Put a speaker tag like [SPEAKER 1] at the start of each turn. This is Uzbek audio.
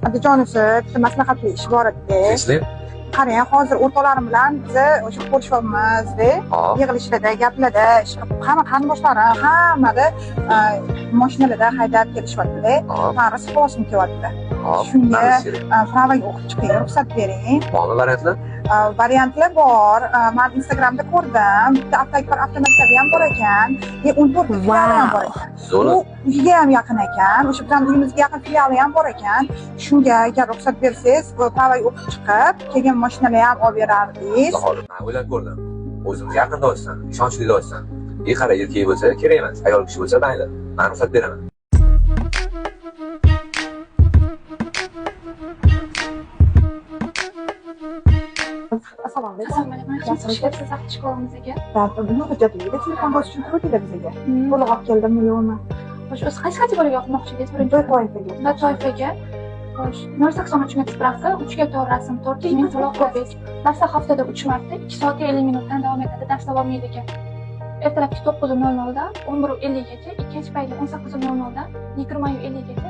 [SPEAKER 1] Adijonisi bitta maslahatli ish bor edi.
[SPEAKER 2] Tinchlik?
[SPEAKER 1] Qarang, hozir o'rtoqlarim bilan biz o'sha ko'rishyapmiz-da, yig'ilishlarda, gaplarda, hamma qarindoshlarim, hammada mashinalarda haydab kelishyapti-da. Paris xosim kelyapti. Shunga pravaga o'qib chiqing, ruxsat bering.
[SPEAKER 2] Bormi variantlar?
[SPEAKER 1] Variantlar bor. Men Instagramda ko'rdim. Bitta avtomaktabi ham bor ekan, 14 filiali ham bor ekan. U uyga ham yaqin ekan, o'sha bizning uyimizga yaqin filiali ham bor ekan. Shunga agar ruxsat bersangiz, pravaga o'qib chiqib, keyin mashinalar ham olib berardingiz.
[SPEAKER 2] Hozir men o'ylab ko'rdim. O'zimiz yaqinda olsan, ishonchli olsan. Qara, erkak bo'lsa kerak emas, ayol kishi bo'lsa mayli. Men ruxsat beraman.
[SPEAKER 1] Assalomu alaykum.
[SPEAKER 3] Assalomu alaykum. Chiqyapsiz vaqt shkolamiz aka.
[SPEAKER 1] Buni hujjatlarga telefon bosish uchun turibdi bizga. To'liq olib keldimmi yo'qmi?
[SPEAKER 3] Xo'sh, o'zi qaysi kategoriyaga o'qimoqchisiz?
[SPEAKER 1] Birinchi toifaga.
[SPEAKER 3] Toifaga. Xo'sh, 083 spravka, 3 ga rasm, 4000 to'lov ko'pik. Darslar haftada 3 marta, 2 soatga 50 minutdan davom etadi. Dars davomiydi ekan. Ertalabki 9:00 dan 11:50 gacha, ikkinchi payti 18:00 dan 20:50 gacha,